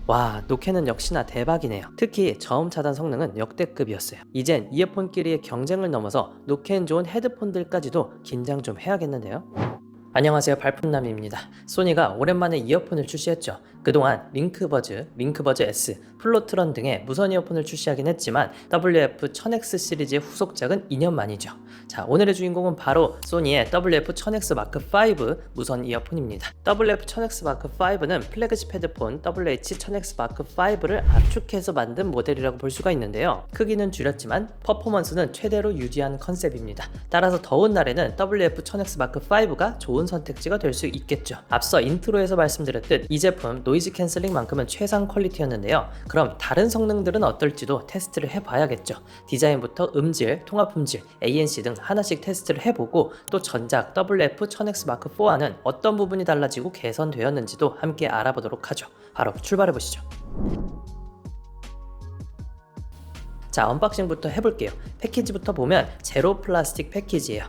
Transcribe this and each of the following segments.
와, 노캔은 역시나 대박이네요. 특히 저음 차단 성능은 역대급이었어요. 이젠 이어폰끼리의 경쟁을 넘어서 노캔 좋은 헤드폰들까지도 긴장 좀 해야겠는데요. 안녕하세요, 발품남입니다. 소니가 오랜만에 이어폰을 출시했죠. 그동안 링크버즈, 링크버즈 S, 플로트런 등의 무선 이어폰을 출시하긴 했지만 WF-1000X 시리즈의 후속작은 2년 만이죠. 자, 오늘의 주인공은 바로 소니의 WF-1000X 마크5 무선 이어폰입니다. WF-1000X 마크5는 플래그십 헤드폰 WH-1000X 마크5를 압축해서 만든 모델이라고 볼 수가 있는데요. 크기는 줄였지만 퍼포먼스는 최대로 유지한 컨셉입니다. 따라서 더운 날에는 WF-1000X 마크5가 좋은 선택지가 될 수 있겠죠. 앞서 인트로에서 말씀드렸듯 이 제품 노이즈 캔슬링만큼은 최상 퀄리티였는데요. 그럼 다른 성능들은 어떨지도 테스트를 해봐야겠죠. 디자인부터 음질, 통합 품질, ANC 등 하나씩 테스트를 해보고 또 전작 WF-1000X 마크4와는 어떤 부분이 달라지고 개선되었는지도 함께 알아보도록 하죠. 바로 출발해보시죠. 자, 언박싱부터 해볼게요. 패키지부터 보면 제로 플라스틱 패키지예요.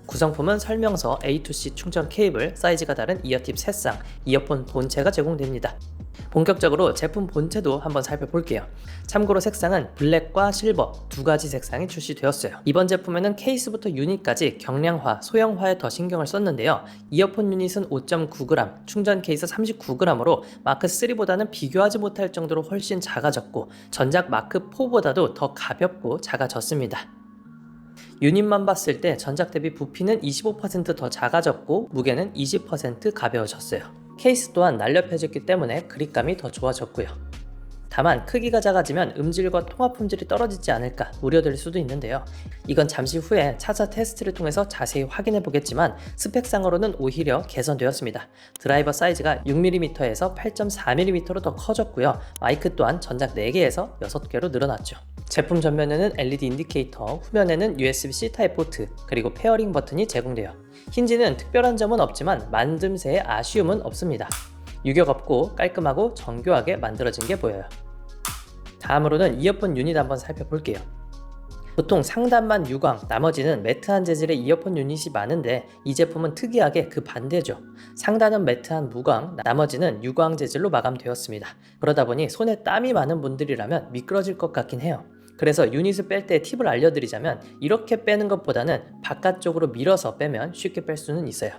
구성품은 설명서, A2C 충전 케이블, 사이즈가 다른 이어팁 3쌍, 이어폰 본체가 제공됩니다. 본격적으로 제품 본체도 한번 살펴볼게요. 참고로 색상은 블랙과 실버 두 가지 색상이 출시되었어요. 이번 제품에는 케이스부터 유닛까지 경량화, 소형화에 더 신경을 썼는데요. 이어폰 유닛은 5.9g, 충전 케이스 39g으로 마크3보다는 비교하지 못할 정도로 훨씬 작아졌고 전작 마크4보다도 더 가볍고 작아졌습니다. 유닛만 봤을 때 전작 대비 부피는 25% 더 작아졌고 무게는 20% 가벼워졌어요. 케이스 또한 날렵해졌기 때문에 그립감이 더 좋아졌고요. 다만 크기가 작아지면 음질과 통합 품질이 떨어지지 않을까 우려될 수도 있는데요. 이건 잠시 후에 차차 테스트를 통해서 자세히 확인해 보겠지만 스펙상으로는 오히려 개선되었습니다. 드라이버 사이즈가 6mm에서 8.4mm로 더 커졌고요. 마이크 또한 전작 4개에서 6개로 늘어났죠. 제품 전면에는 LED 인디케이터, 후면에는 USB-C 타입 포트, 그리고 페어링 버튼이 제공돼요. 힌지는 특별한 점은 없지만 만듦새의 아쉬움은 없습니다. 유격 없고 깔끔하고 정교하게 만들어진 게 보여요. 다음으로는 이어폰 유닛 한번 살펴볼게요. 보통 상단만 유광, 나머지는 매트한 재질의 이어폰 유닛이 많은데 이 제품은 특이하게 그 반대죠. 상단은 매트한 무광, 나머지는 유광 재질로 마감되었습니다. 그러다 보니 손에 땀이 많은 분들이라면 미끄러질 것 같긴 해요. 그래서 유닛을 뺄 때 팁을 알려드리자면 이렇게 빼는 것보다는 바깥쪽으로 밀어서 빼면 쉽게 뺄 수는 있어요.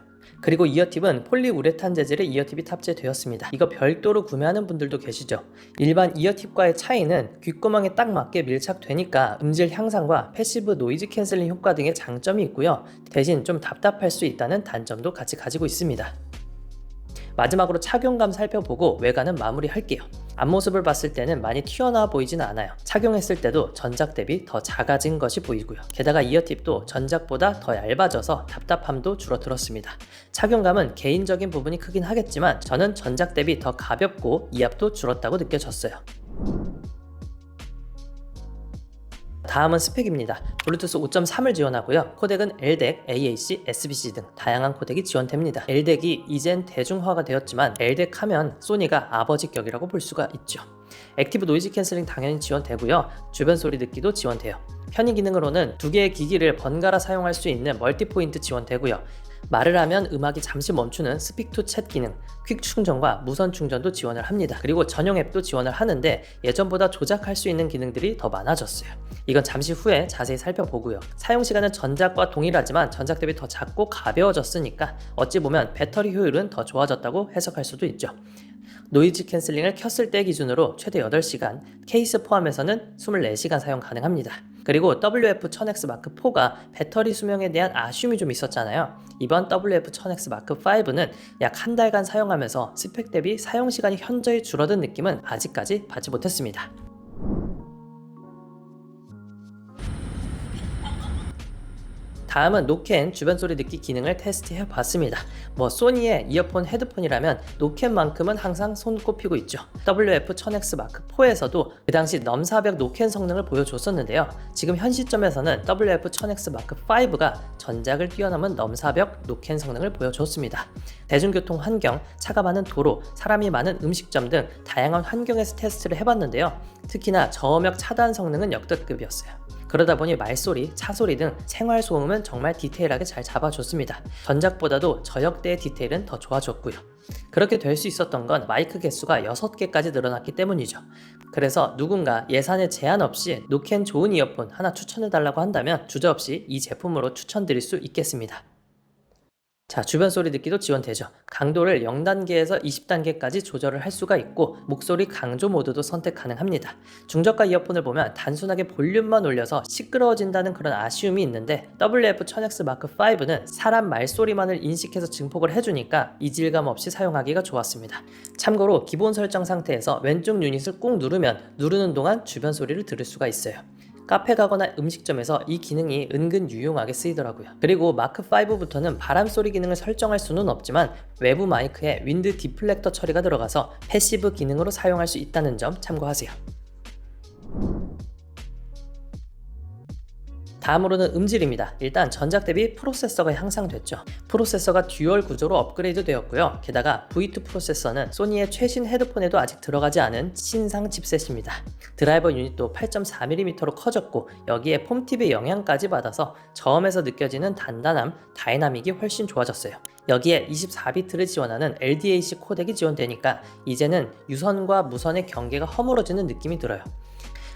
그리고 이어팁은 폴리우레탄 재질의 이어팁이 탑재되었습니다. 이거 별도로 구매하는 분들도 계시죠. 일반 이어팁과의 차이는 귓구멍에 딱 맞게 밀착되니까 음질 향상과 패시브 노이즈 캔슬링 효과 등의 장점이 있고요. 대신 좀 답답할 수 있다는 단점도 같이 가지고 있습니다. 마지막으로 착용감 살펴보고 외관은 마무리할게요. 앞모습을 봤을 때는 많이 튀어나와 보이지는 않아요. 착용했을 때도 전작 대비 더 작아진 것이 보이고요. 게다가 이어팁도 전작보다 더 얇아져서 답답함도 줄어들었습니다. 착용감은 개인적인 부분이 크긴 하겠지만 저는 전작 대비 더 가볍고 이압도 줄었다고 느껴졌어요. 다음은 스펙입니다. 블루투스 5.3을 지원하고요. 코덱은 LDAC, AAC, SBC 등 다양한 코덱이 지원됩니다. LDAC이 이젠 대중화가 되었지만 LDAC 하면 소니가 아버지격이라고 볼 수가 있죠. 액티브 노이즈 캔슬링 당연히 지원되고요. 주변 소리 듣기도 지원돼요. 편의 기능으로는 두 개의 기기를 번갈아 사용할 수 있는 멀티포인트 지원되고요. 말을 하면 음악이 잠시 멈추는 스픽 투 챗 기능, 퀵 충전과 무선 충전도 지원을 합니다. 그리고 전용 앱도 지원을 하는데 예전보다 조작할 수 있는 기능들이 더 많아졌어요. 이건 잠시 후에 자세히 살펴보고요. 사용시간은 전작과 동일하지만 전작 대비 더 작고 가벼워졌으니까 어찌 보면 배터리 효율은 더 좋아졌다고 해석할 수도 있죠. 노이즈 캔슬링을 켰을 때 기준으로 최대 8시간, 케이스 포함해서는 24시간 사용 가능합니다. 그리고 WF-1000X 마크4가 배터리 수명에 대한 아쉬움이 좀 있었잖아요. 이번 WF-1000X 마크5는 약 한 달간 사용하면서 스펙 대비 사용시간이 현저히 줄어든 느낌은 아직까지 받지 못했습니다. 다음은 노캔 주변 소리 듣기 기능을 테스트해 봤습니다. 소니의 이어폰 헤드폰이라면 노캔만큼은 항상 손꼽히고 있죠. WF-1000X 마크4에서도 그 당시 넘사벽 노캔 성능을 보여줬었는데요. 지금 현 시점에서는 WF-1000X 마크5가 전작을 뛰어넘은 넘사벽 노캔 성능을 보여줬습니다. 대중교통 환경, 차가 많은 도로, 사람이 많은 음식점 등 다양한 환경에서 테스트를 해봤는데요. 특히나 저음역 차단 성능은 역대급이었어요. 그러다 보니 말소리, 차소리 등 생활 소음은 정말 디테일하게 잘 잡아줬습니다. 전작보다도 저역대의 디테일은 더 좋아졌고요. 그렇게 될 수 있었던 건 마이크 개수가 6개까지 늘어났기 때문이죠. 그래서 누군가 예산에 제한 없이 노캔 좋은 이어폰 하나 추천해달라고 한다면 주저없이 이 제품으로 추천드릴 수 있겠습니다. 자, 주변 소리 듣기도 지원되죠. 강도를 0단계에서 20단계까지 조절을 할 수가 있고 목소리 강조 모드도 선택 가능합니다. 중저가 이어폰을 보면 단순하게 볼륨만 올려서 시끄러워진다는 그런 아쉬움이 있는데 WF-1000X Mark5는 사람 말소리만을 인식해서 증폭을 해주니까 이질감 없이 사용하기가 좋았습니다. 참고로 기본 설정 상태에서 왼쪽 유닛을 꾹 누르면 누르는 동안 주변 소리를 들을 수가 있어요. 카페 가거나 음식점에서 이 기능이 은근 유용하게 쓰이더라고요. 그리고 마크5부터는 바람소리 기능을 설정할 수는 없지만 외부 마이크에 윈드 디플렉터 처리가 들어가서 패시브 기능으로 사용할 수 있다는 점 참고하세요. 다음으로는 음질입니다. 일단 전작 대비 프로세서가 향상됐죠. 프로세서가 듀얼 구조로 업그레이드 되었고요. 게다가 V2 프로세서는 소니의 최신 헤드폰에도 아직 들어가지 않은 신상 칩셋입니다. 드라이버 유닛도 8.4mm로 커졌고 여기에 폼팁의 영향까지 받아서 저음에서 느껴지는 단단함, 다이나믹이 훨씬 좋아졌어요. 여기에 24비트를 지원하는 LDAC 코덱이 지원되니까 이제는 유선과 무선의 경계가 허물어지는 느낌이 들어요.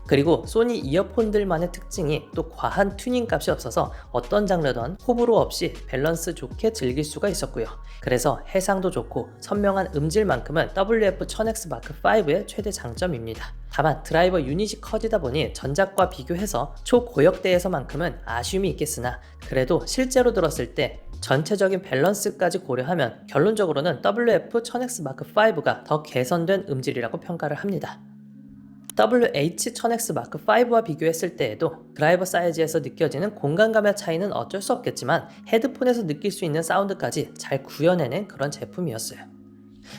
그리고 소니 이어폰들만의 특징이 또 과한 튜닝 값이 없어서 어떤 장르든 호불호 없이 밸런스 좋게 즐길 수가 있었고요. 그래서 해상도 좋고 선명한 음질만큼은 WF-1000X Mark5의 최대 장점입니다. 다만 드라이버 유닛이 커지다 보니 전작과 비교해서 초고역대에서만큼은 아쉬움이 있겠으나 그래도 실제로 들었을 때 전체적인 밸런스까지 고려하면 결론적으로는 WF-1000X Mark5가 더 개선된 음질이라고 평가를 합니다. WH-1000X Mark5와 비교했을 때에도 드라이버 사이즈에서 느껴지는 공간감의 차이는 어쩔 수 없겠지만 헤드폰에서 느낄 수 있는 사운드까지 잘 구현해낸 그런 제품이었어요.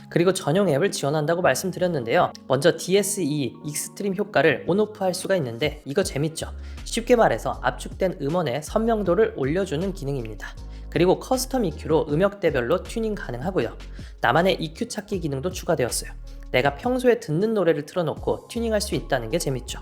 그리고 전용 앱을 지원한다고 말씀드렸는데요. 먼저 DSE 익스트림 효과를 온오프 할 수가 있는데 이거 재밌죠? 쉽게 말해서 압축된 음원의 선명도를 올려주는 기능입니다. 그리고 커스텀 EQ로 음역대별로 튜닝 가능하고요. 나만의 EQ 찾기 기능도 추가되었어요. 내가 평소에 듣는 노래를 틀어놓고 튜닝할 수 있다는 게 재밌죠.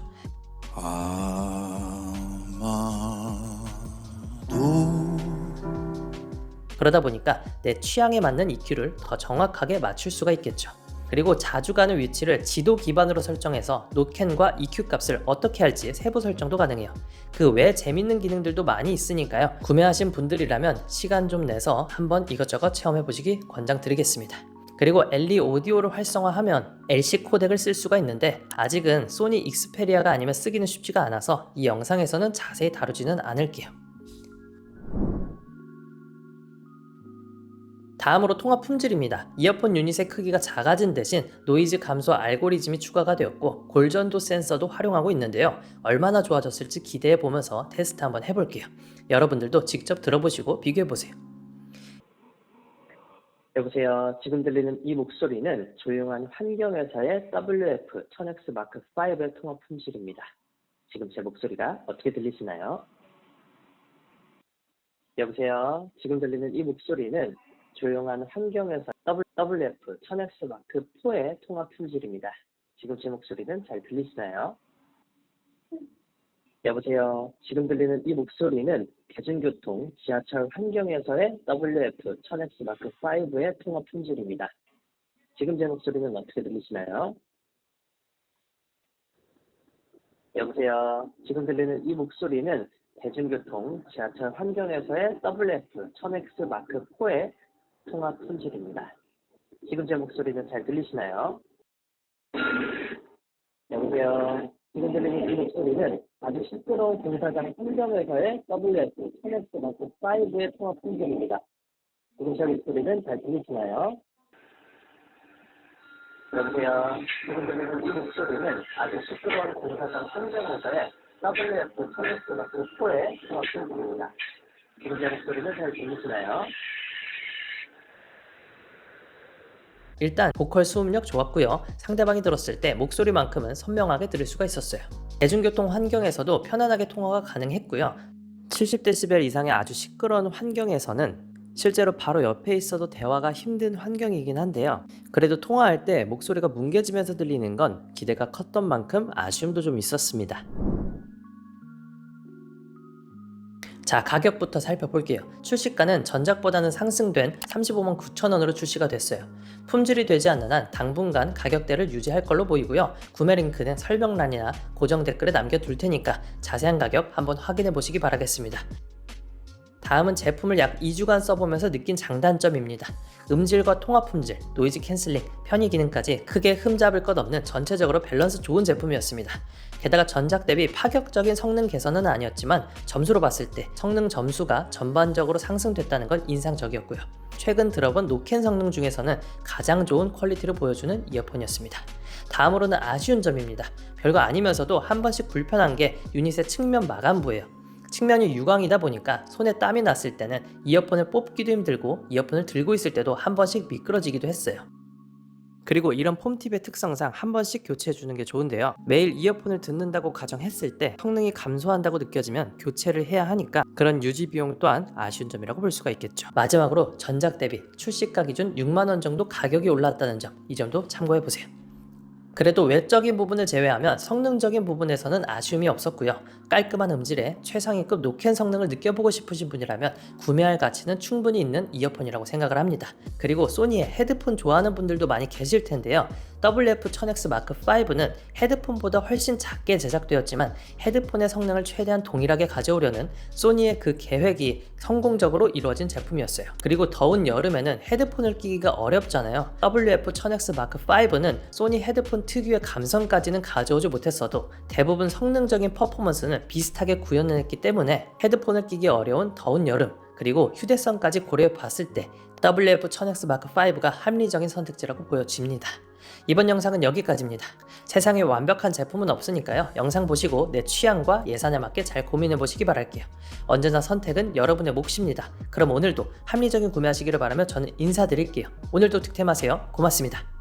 그러다 보니까 내 취향에 맞는 EQ를 더 정확하게 맞출 수가 있겠죠. 그리고 자주 가는 위치를 지도 기반으로 설정해서 노캔과 EQ 값을 어떻게 할지 세부 설정도 가능해요. 그 외 재밌는 기능들도 많이 있으니까요. 구매하신 분들이라면 시간 좀 내서 한번 이것저것 체험해보시기 권장드리겠습니다. 그리고 LE 오디오를 활성화하면 LC 코덱을 쓸 수가 있는데 아직은 소니 익스페리아가 아니면 쓰기는 쉽지가 않아서 이 영상에서는 자세히 다루지는 않을게요. 다음으로 통화 품질입니다. 이어폰 유닛의 크기가 작아진 대신 노이즈 감소 알고리즘이 추가가 되었고 골전도 센서도 활용하고 있는데요. 얼마나 좋아졌을지 기대해 보면서 테스트 한번 해볼게요. 여러분들도 직접 들어보시고 비교해보세요. 여보세요. 지금 들리는 이 목소리는 조용한 환경회사의 WF-1000X Mark5의 통화 품질입니다. 지금 제 목소리가 어떻게 들리시나요? 여보세요. 지금 들리는 이 목소리는 조용한 환경에서 WF-1000X Mark4의 통화 품질입니다. 지금 제 목소리는 잘 들리시나요? 여보세요. 지금 들리는 이 목소리는 대중교통, 지하철 환경에서의 WF-1000X Mark5의 통화 품질입니다. 지금 제 목소리는 어떻게 들리시나요? 여보세요. 지금 들리는 이 목소리는 대중교통, 지하철 환경에서의 WF-1000X Mark4의 통화 품질입니다. 지금 제 목소리는 잘 들리시나요? 여보세요. 지금 들리는 이 목소리는 아주 시끄러운 공사장 환경에서의 WF-1000X Mark5의 통화 품질입니다. 지금 제 목소리는 잘 들리시나요? 여보세요. 지금 들리는 이 목소리는 아주 시끄러운 공사장 환경에서의 WF-1000X Mark4의 통화 품질입니다. 지금 제 목소리는 잘 들리시나요? 일단 보컬 수음력 좋았고요. 상대방이 들었을 때 목소리만큼은 선명하게 들을 수가 있었어요. 대중교통 환경에서도 편안하게 통화가 가능했고요. 70dB 이상의 아주 시끄러운 환경에서는 실제로 바로 옆에 있어도 대화가 힘든 환경이긴 한데요. 그래도 통화할 때 목소리가 뭉개지면서 들리는 건 기대가 컸던 만큼 아쉬움도 좀 있었습니다. 자, 가격부터 살펴볼게요. 출시가는 전작보다는 상승된 35만 9천 원으로 출시가 됐어요. 품질이 되지 않는 한 당분간 가격대를 유지할 걸로 보이고요. 구매 링크는 설명란이나 고정 댓글에 남겨둘 테니까 자세한 가격 한번 확인해 보시기 바라겠습니다. 다음은 제품을 약 2주간 써보면서 느낀 장단점입니다. 음질과 통화 품질, 노이즈 캔슬링, 편의 기능까지 크게 흠잡을 것 없는 전체적으로 밸런스 좋은 제품이었습니다. 게다가 전작 대비 파격적인 성능 개선은 아니었지만 점수로 봤을 때 성능 점수가 전반적으로 상승됐다는 건 인상적이었고요. 최근 들어본 노캔 성능 중에서는 가장 좋은 퀄리티를 보여주는 이어폰이었습니다. 다음으로는 아쉬운 점입니다. 별거 아니면서도 한 번씩 불편한 게 유닛의 측면 마감부예요. 측면이 유광이다 보니까 손에 땀이 났을 때는 이어폰을 뽑기도 힘들고 이어폰을 들고 있을 때도 한 번씩 미끄러지기도 했어요. 그리고 이런 폼팁의 특성상 한 번씩 교체해주는 게 좋은데요. 매일 이어폰을 듣는다고 가정했을 때 성능이 감소한다고 느껴지면 교체를 해야 하니까 그런 유지 비용 또한 아쉬운 점이라고 볼 수가 있겠죠. 마지막으로 전작 대비 출시가 기준 6만 원 정도 가격이 올랐다는 점, 이 점도 참고해보세요. 그래도 외적인 부분을 제외하면 성능적인 부분에서는 아쉬움이 없었고요. 깔끔한 음질에 최상위급 노캔 성능을 느껴보고 싶으신 분이라면 구매할 가치는 충분히 있는 이어폰이라고 생각을 합니다. 그리고 소니의 헤드폰 좋아하는 분들도 많이 계실 텐데요. WF-1000X Mark5는 헤드폰보다 훨씬 작게 제작되었지만 헤드폰의 성능을 최대한 동일하게 가져오려는 소니의 그 계획이 성공적으로 이루어진 제품이었어요. 그리고 더운 여름에는 헤드폰을 끼기가 어렵잖아요. WF-1000X Mark5는 소니 헤드폰 특유의 감성까지는 가져오지 못했어도 대부분 성능적인 퍼포먼스는 비슷하게 구현해냈기 때문에 헤드폰을 끼기 어려운 더운 여름, 그리고 휴대성까지 고려해 봤을 때 WF-1000X Mark5가 합리적인 선택지라고 보여집니다. 이번 영상은 여기까지입니다. 세상에 완벽한 제품은 없으니까요. 영상 보시고 내 취향과 예산에 맞게 잘 고민해 보시기 바랄게요. 언제나 선택은 여러분의 몫입니다. 그럼 오늘도 합리적인 구매하시기를 바라며 저는 인사드릴게요. 오늘도 득템하세요. 고맙습니다.